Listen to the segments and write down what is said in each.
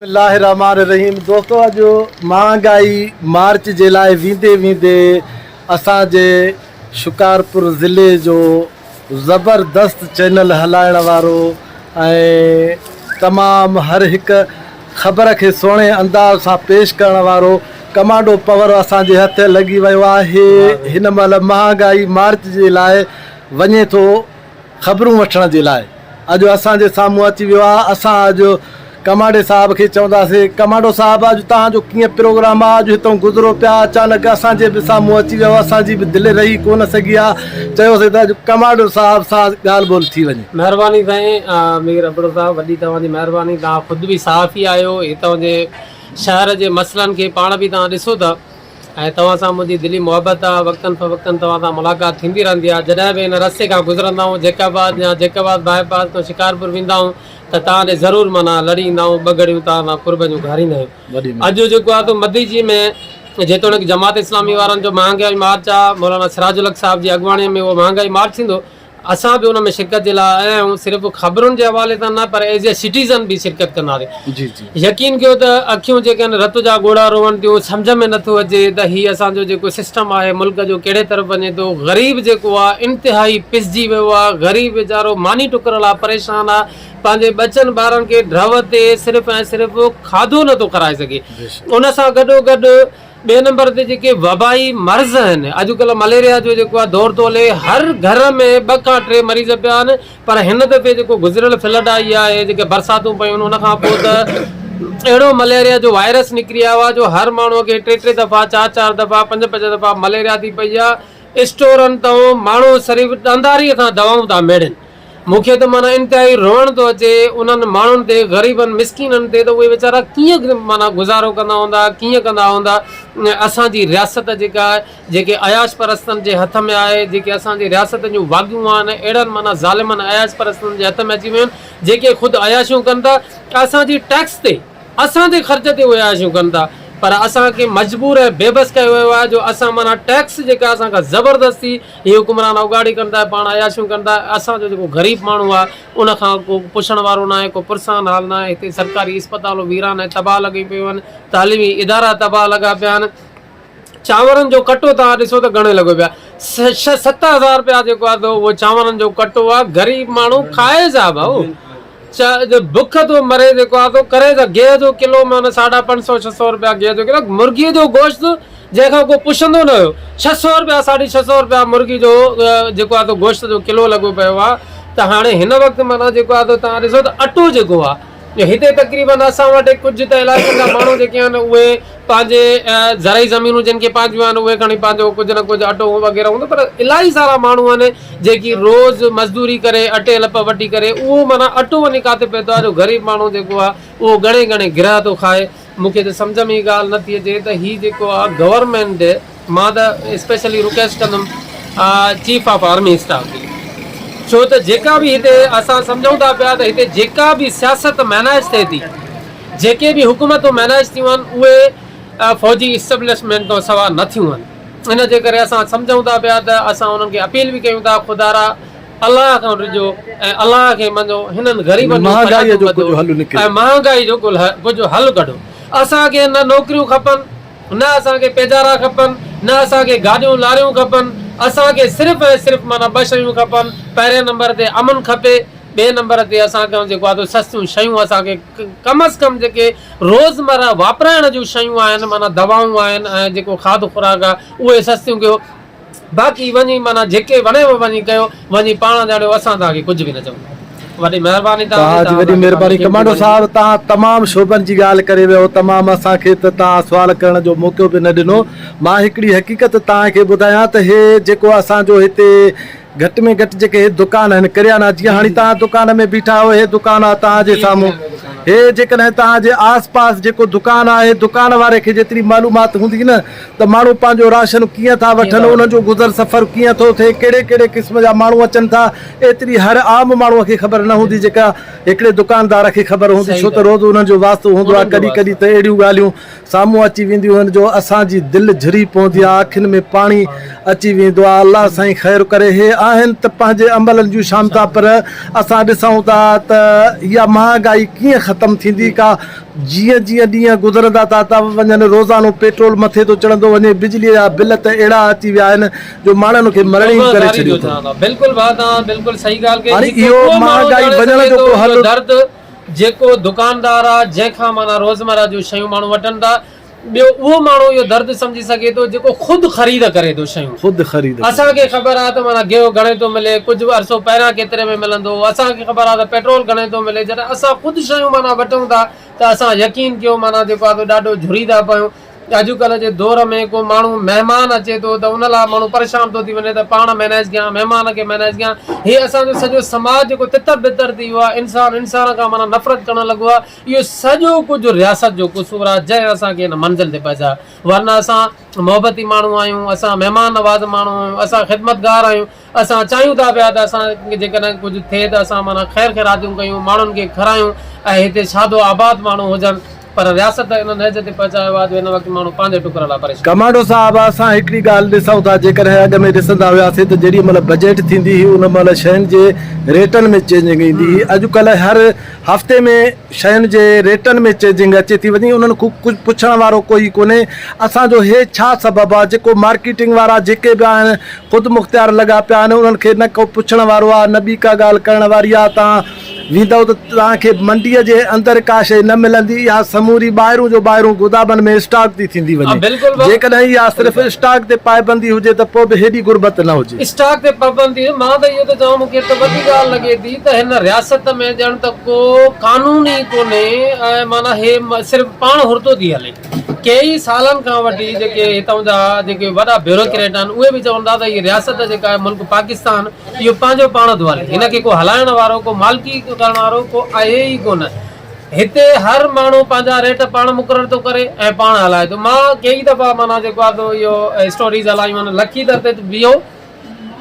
बिस्मिल्लाहिर्रहमानिर्रहीम। दोस्तों, अॼु महांगाई मार्च जे लाइ वेंदे वेंदे असांजे शिकारपुर ज़िले जो ज़बरदस्त चैनल हलाइण वारो ऐं तमामु हर हिकु ख़बर खे सुहिणे अंदाज़ सां पेश करण वारो कमांडो पावर असांजे हथ लॻी वियो आहे। हिन महिल महांगाई मार्च जे लाइ वञे थो ख़बरूं वठण जे लाइ। अॼु असांजे साम्हूं अची वियो आहे। असां अॼु कमांडे साहब खे चवंदासीं, कमांडो साहब अॼु तव्हांजो कीअं प्रोग्राम आहे? अॼु हितां गुज़रो पिया, अचानक असांजे बि साम्हूं अची वियो, असांजी बि दिलि रही कोन सघी आहे। चयोसीं त अॼु कमांडो साहब सां ॻाल्हि ॿोल थी वञे। महिरबानी साईं, मीर अबड़ो साहब, वॾी तव्हांजी महिरबानी। तव्हां ख़ुदि बि साफ़ ई आहियो, हितां जे शहर जे मसइलनि खे पाण बि तव्हां ॾिसो था ऐं तव्हां सां मुंहिंजी दिली मुहबत आहे। वक़्तनि फ़वक़्तनि तव्हां सां मुलाक़ात थींदी रहंदी आहे। जॾहिं बि हिन रस्ते खां गुज़रंदा आहियूं, जैकाबाद या जैकाबाद बाईपास खां शिकारपुर वेंदा आहियूं त तव्हां ॾे ज़रूरु माना लड़ी ईंदा आहियूं, ॿ घड़ियूं तव्हां सां कुर्ब जूं घारींदा आहियूं। अॼु जेको आहे त मदीजी में जेतोणीकि जमात इस्लामी वारनि जो महांगाई मार्च आहे, मौलाना सिराजुल हक़ साहब जी अॻुवाणीअ में उहो महांगाई मार्च थींदो। असां बि उन में शिरकत जे लाइ आया आहियूं। सिर्फ़ु ख़बरुनि जे हवाले सां न, पर एज़ ए सिटीज़न बि शिरकत कंदासीं। यकीन कयो त अखियूं जेके आहिनि रत जा ॻोढ़ा रोअनि थियूं। सम्झ में नथो अचे त हीअ असांजो जेको सिस्टम आहे मुल्क जो कहिड़े तरफ़ वञे थो। ग़रीब जेको आहे इंतिहाई पिसजी वियो आहे। ग़रीब वीचारो मानी टुकरल आहे, परेशान आहे। पंहिंजे बचनि ॿारनि खे ड्रव ते सिर्फ़ु ऐं सिर्फ़ु खाधो नथो कराए सघे। उन सां गॾोगॾु ॿिए नंबर ते जेके वबाई मर्ज़ आहिनि, अॼुकल्ह मलेरिया जो जेको आहे दौर थो हले, हर घर में 2 खां 3 मरीज़ पिया आहिनि। पर हिन दफ़े जेको गुज़िरियल फ्लड आई आहे, जेके बरसातूं पयूं उन खां पोइ त अहिड़ो मलेरिया जो वायरस निकिरी आयो आहे जो हर माण्हूअ खे 3 दफ़ा 4 दफ़ा 5 दफ़ा मलेरिया थी पई आहे। स्टोरनि तां माण्हू सिर्फ़ु ॾंदारीअ सां दवाऊं था मेड़नि। मूंखे त माना इंतिहाई रोअण थो अचे उन्हनि माण्हुनि ते, ग़रीबनि मिसकिननि ते, त उहे वीचारा कीअं माना गुज़ारो कंदा हूंदा, कीअं कंदा हूंदा। असांजी रियासत जेका आहे, जेके अयाश परस्तनि जे हथ में आहे, जेके असांजी रियासत जूं वागियूं आहिनि, अहिड़नि माना ज़ालिमनि अयाश परस्तनि जे हथ में अची वियूं आहिनि, जेके ख़ुदि अयाशियूं कनि था। असांजी टैक्स ते, असांजे ख़र्च ते उहे अयाशियूं कनि था। पर असांखे मजबूर ऐं बेबस कयो वियो आहे जो असां माना टैक्स जेका असांखां ज़बरदस्ती हीअ हुकुमरान उगाड़ी कंदा, पाण अयाशियूं कंदा। असांजो जेको ग़रीब माण्हू आहे उनखां को पुछण वारो न आहे, को पुरसान हाल न आहे। हिते सरकारी इस्पतालूं वीरान ऐं तबाह लॻी पियूं आहिनि, तालीमी इदारा तबाह लॻा पिया आहिनि। चांवरनि जो कटो तव्हां ॾिसो त घणे लॻो पिया, 7,000 रुपया जेको आहे त उहो चांवरनि जो कटो आहे। ग़रीब माण्हू खाए जा भाऊ, बुख तो मरे जेको आहे तो करे त गेह जो किलो माना 550-600 रुपया गेह जो किलो। मुर्गी जो गोश्त जंहिंखां को पुछंदो न हुयो, 600 रुपया 650 रुपया मुर्गी जो जेको आहे तो गोश्त जो किलो लॻो पियो आहे। त हाणे हिन वक़्तु माना जेको आहे तव्हां ॾिसो त अटो जेको आहे हिते तक़रीबन असां वटि कुझु त इलाइक़नि जा माण्हू जेके आहिनि उहे पंहिंजे ज़रई ज़मीनूं जिन खे पंहिंजियूं आहिनि उहे खणी पंहिंजो कुझु न कुझु अटो वग़ैरह हूंदो। पर इलाही सारा माण्हू आहिनि जेकी रोज़ मज़दूरी करे अटे लप वठी करे उहो माना अटो वञी किथे पए थो आहे। जो ग़रीब माण्हू जेको आहे उहो घणे घणे गिरह थो खाए। मूंखे त सम्झ में ई ॻाल्हि नथी अचे त हीअ जेको आहे गवर्नमेंट, मां त स्पेशली रिक्वेस्ट कंदुमि चीफ ऑफ आर्मी स्टाफ खे, छो त जेका बि हिते असां सम्झूं था पिया त हिते जेका बि सियासत मैनेज थिए थी, जेके बि हुकूमतूं मैनेज थियूं आहिनि उहे फ़ौजी इस्टेब्लिशमेंट खां सवाइ न थियूं आहिनि। इन जे करे असां सम्झूं था पिया त असां उन्हनि खे अपील बि कयूं था, ख़ुदारा अलाह खां ॾिजो ऐं अलाह खे मञो, हिननि ग़रीबनि ऐं महांगाई जो कुझु हल कढो। असांखे न नौकरियूं खपनि, न असांखे पेजारा खपनि, न असांखे गाॾियूं लारियूं खपनि। असांखे सिर्फ़ु ऐं सिर्फ़ु माना 2 शयूं खपनि। पहिरें नंबर ते अमन खपे, ॿिए नंबर ते असांखे जेको आहे सस्तियूं शयूं, असांखे कम अज़ कम जेके रोज़मर्रा वापराइण जूं शयूं आहिनि, माना दवाऊं आहिनि ऐं जेको खाधो खुराक आहे उहे सस्तियूं कयो। बाक़ी वञी माना जेके वणे वञी कयो, वञी पाण ॼाणियो, असां तव्हांखे कुझु बि न चऊं। वॾी महिरबानी तव्हांजी, वॾी महिरबानी। कमांडो साहब, तव्हां तमामु शोभनि जी ॻाल्हि करे वियो, तमामु असांखे त तव्हां सुवाल करण जो मौक़ो बि न ॾिनो। मां हिकिड़ी हक़ीक़त तव्हांखे ॿुधायां त हे जेको असांजो हिते घटि में घटि जेके दुकान आहिनि किरियाना, जीअं हाणे तव्हां दुकान में बीठा आहियो, हे दुकान आहे तव्हांजे साम्हूं। हे जेकॾहिं तव्हांजे आस पास जेको दुकान आहे, दुकान वारे खे जेतिरी मालूमात हूंदी न त माण्हू पंहिंजो राशन कीअं था वठनि, उनजो गुज़र सफ़र कीअं थो थिए, कहिड़े कहिड़े क़िस्म जा माण्हू अचनि था, एतिरी हर आम माण्हूअ खे ख़बर न हूंदी जेका हिकिड़े दुकानदार खे ख़बर हूंदी। छो त रोज़ उन्हनि जो वास्तो हूंदो आहे। कॾहिं कॾहिं त अहिड़ियूं ॻाल्हियूं साम्हूं अची वेंदियूं आहिनि जो असांजी दिलि झिरी पवंदी आहे, अखियुनि में पाणी अची वेंदो आहे। अलाह साईं ख़ैरु करे। हे आहिनि त पंहिंजे अमलनि जूं शाम था, पर असां ॾिसूं था त इहा महांगाई कीअं ख़तमु थींदी का। जीअं जीअं ॾींहं गुज़रंदा था वञनि, रोज़ानो पेट्रोल मथे थो चढ़ंदो वञे, बिजलीअ जा बिल त अहिड़ा अची विया आहिनि जो माण्हुनि खे मरणी करे छॾियो अथऊं। बिल्कुलु भाउ तव्हां बिल्कुलु सही ॻाल्हि हाणे कई। इहो महांगाई वञण जो को हल दर्द जेको दुकानदार आहे जंहिंखां माना रोज़मर्रा जूं शयूं माण्हू वठनि था, ॿियो उहो माण्हू इहो दर्द सम्झी सघे थो जेको ख़ुदि ख़रीद करे थो शयूं। ख़ुदि ख़रीद असांखे ख़बर आहे त माना गियो घणे थो मिले, कुझु अरसो पहिरियां केतिरे में मिलंदो, असांखे ख़बर आहे त पेट्रोल घणे थो मिले। जॾहिं असां ख़ुदि शयूं माना वठूं था त असां यकीन कयो माना जेको आहे ॾाढो झुरी था पियूं। अॼुकल्ह जे दौर में को माण्हू महिमान अचे थो त उन लाइ माण्हू परेशान थो थी वञे त पाण मैनेज कयां, महिमान खे मैनेज कयां। हीअ असांजो सॼो समाज जेको तितर बितर थी वियो आहे, इंसान खां माना नफ़रत करणु लॻो आहे। इहो सॼो कुझु रियासत जो क़सूर आहे जंहिं असांखे हिन मंज़िल ते पहुचायो। वरना असां मोहबती माण्हू आहियूं, असां महिमान नवाज़ माण्हू आहियूं, असां ख़िदमतगार आहियूं। असां चाहियूं था पिया त असांखे जेकॾहिं कुझु थिए त असां माना ख़ैर ख़ैरातियूं कयूं, माण्हुनि खे खारायूं ऐं हिते शादो आबाद माण्हू हुजनि। पर रियासत इन नहज ते पहुचायो आहे जो हिन वक़्तु माण्हू पंहिंजे टुकर लाइ परेशान। कमांडो साहब, असां हिकिड़ी ॻाल्हि ॾिसूं था, जेकॾहिं अॻ में ॾिसंदा हुआसीं त जेॾी महिल बजट थींदी हुई उन महिल शयुनि जे रेटनि में चेंजिंग ईंदी हुई। अॼुकल्ह हर हफ़्ते में शयुनि जे रेटनि में चेंजिंग अचे थी वञे, उन्हनि कुझु पुछण वारो कोई कोन्हे। असांजो हे छा सबबु आहे? जेको मार्केटिंग वारा जेके बि आहिनि ख़ुदि मुख़्तियार लॻा पिया आहिनि, उन्हनि खे न को पुछण वारो आहे, न ॿी का ॻाल्हि करण वारी आहे। तव्हां वेंदव त तव्हांखे मंडीअ जे अंदरि का शइ न मिलंदी, या समूरी ॿाहिरूं जो ॿाहिरूं गोदामनि में स्टॉक थी थींदी वञे। जेकॾहिं इहा सिर्फ़ु स्टॉक ते पाबंदी हुजे त पोइ बि हेॾी गुरबत न हुजे। स्टॉक ते पाबंदी, मां त इहो थो चवां, मूंखे त वॾी ॻाल्हि लॻे थी त हिन रियासत में ॼण त को कानून ई कोन्हे ऐं माना हे सिर्फ़ु पाण हुरतो थी हले। कई सालनि खां वठी जेके हितां जा जेके वॾा ब्यूरोक्रेट आहिनि उहे बि चवंदा त हीअ रियासत जेका आहे मुल्क पाकिस्तान, इहो पंहिंजो पाण थो हले। हिनखे को हलाइण वारो, को मालिकी करण वारो को आहे ई कोन। हिते हर माण्हू पंहिंजा रेट पाण मुक़ररु थो करे ऐं पाण हलाए थो। मां कई दफ़ा माना जेको आहे इहो स्टोरीज़ हलायूं आहिनि, लखी दर ते बीहो,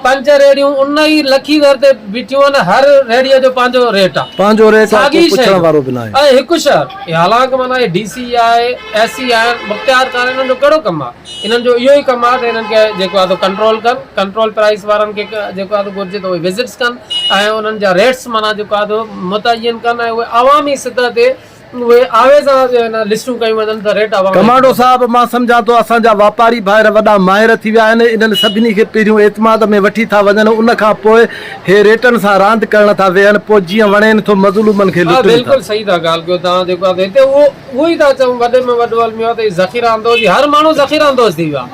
5 रेड़ियूं उन ई लखी दर ते बीठियूं आहिनि, हर रेड़ीअ जो पंहिंजो रेट आहे, पंहिंजो रेट आहे, पुछण वारो बि न आहे। ऐं हिकु शहर हालांकि माना DC आहे, SC आहे, मुख़्तियार करण, हिननि जो कहिड़ो कमु आहे? इन्हनि जो इहो ई कमु आहे त हिननि खे जेको आहे कंट्रोल कनि, कंट्रोल प्राइस वारनि खे जेको आहे घुरिजे त उहे विज़िट्स कनि ऐं उन्हनि जा रेट्स माना जेको आहे मुतयन कनि ऐं उहे अवामी सतह ते उहे आवे सां लिस्टूं कयूं वञनि त रेट अवामी। कमांडो साहब, मां सम्झां थो असांजा वापारी भाइर वॾा माहिर थी विया आहिनि। इन्हनि सभिनी खे पहिरियों एतमाद में वठी था वञनि, उन खां पोइ हे रेटनि सां रांदि करण था वेहनि, पोइ जीअं वणे थो मज़लूमनि खे लुटनि। बिल्कुलु सही था ॻाल्हि कयो तव्हां। जेको आहे हिते उहो ई था चऊं, वॾे में वॾो अलमियो आहे त ज़ख़ीरा अंदोज़, हर माण्हू ज़ख़ीरा अंदोज़ थी वियो आहे।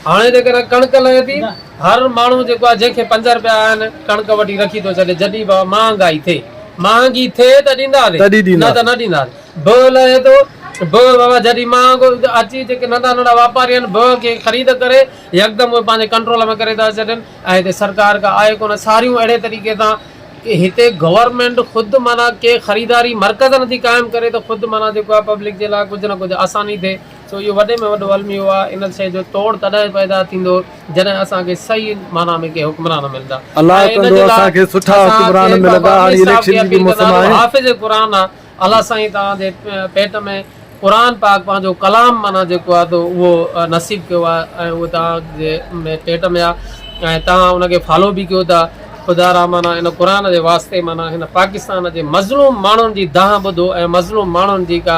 हाणे जेकॾहिं कणिक लहे थी, हर माण्हू जेको आहे जंहिंखे 5 रुपया आहिनि कणिक वठी रखी थो छॾे। जॾहिं महांगाई थिए, महांगी थिए त ॾींदासीं, न त न ॾींदासीं। ब लहे थो, बाबा जॾहिं महांगो अची जेके नंढा नंढा वापारी आहिनि ब खे ख़रीद करे यकदमि उहे पंहिंजे कंट्रोल में करे था छॾनि ऐं हिते सरकार का आहे कोन। सारियूं अहिड़े तरीक़े सां कि हिते गवर्नमेंट ख़ुदि माना के ख़रीदारी मर्कज़ नथी क़ाइमु करे त ख़ुदि माना जेको आहे पब्लिक जे लाइ कुझु न कुझु आसानी थिए। सो इहो वॾे में वॾो अलमियो आहे। इन शइ जो तोड़ तॾहिं पैदा थींदो जॾहिं असांखे सही माना में के हुक्मरान मिलंदा। हाफ़िज़ क़ुरान आहे, अलाह साईं तव्हांजे पेट में क़ुरान पाक पंहिंजो कलाम माना जेको आहे त उहो नसीब कयो आहे ऐं उहो तव्हांजे पेट में आहे ऐं तव्हां उनखे फॉलो बि कयो था। ख़ुदा रा माना इन क़ुरान जे वास्ते माना हिन पाकिस्तान जे मज़लूम माण्हुनि जी दाह ॿुधो ऐं मज़लूम माण्हुनि जी का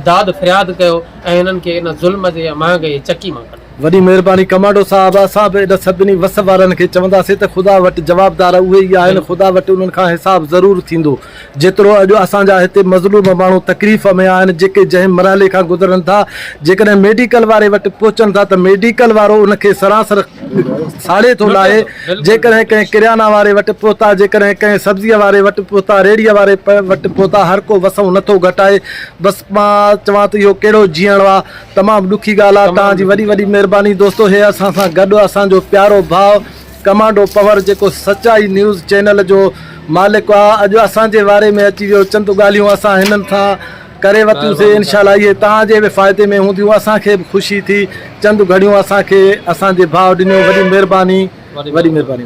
दाद फ़रियाद कयो ऐं हिननि खे इन ज़ुल्म जे महांगाई चकी मां कढो। वॾी महिरबानी कमांडो साहब। असां बि इन सभिनी वस वारनि खे चवंदासीं त ख़ुदा वटि जवाबदार उहे ई आहिनि, ख़ुदा वटि उन्हनि खां हिसाब ज़रूरु थींदो। जेतिरो अॼु असांजा हिते मज़लूम माण्हू तकलीफ़ में आहिनि, जेके जंहिं मरहले खां गुज़रनि था, जेकॾहिं मेडिकल वारे वटि पहुचनि था त मेडिकल वारो उनखे सरासर साड़े थो लाहे। जेकॾहिं कंहिं किरियाना वारे वटि पहुता, जेकॾहिं कंहिं सब्ज़ीअ वारे वटि पहुता, रेड़ीअ वारे वटि पहुता, हर को वसूं नथो घटाए। बसि मां चवां त इहो कहिड़ो जीअणो आहे, तमामु ॾुखी ॻाल्हि आहे। तव्हांजी वॾी वॾी महिरबानी दोस्तो। हे असां सां गॾु असांजो प्यारो भाउ कमांडो पवर जेको सचाई न्यूज़ चैनल जो मालिक आहे, अॼु असांजे बारे में अची वियो। चंद ॻाल्हियूं असां हिननि सां करे वरितियूंसीं, इनशाला इहे तव्हांजे बि फ़ाइदे में हूंदियूं, असांखे बि ख़ुशी थी। चंद घड़ियूं असांखे असांजे भाउ ॾिनियो। वॾी महिरबानी, वॾी महिरबानी।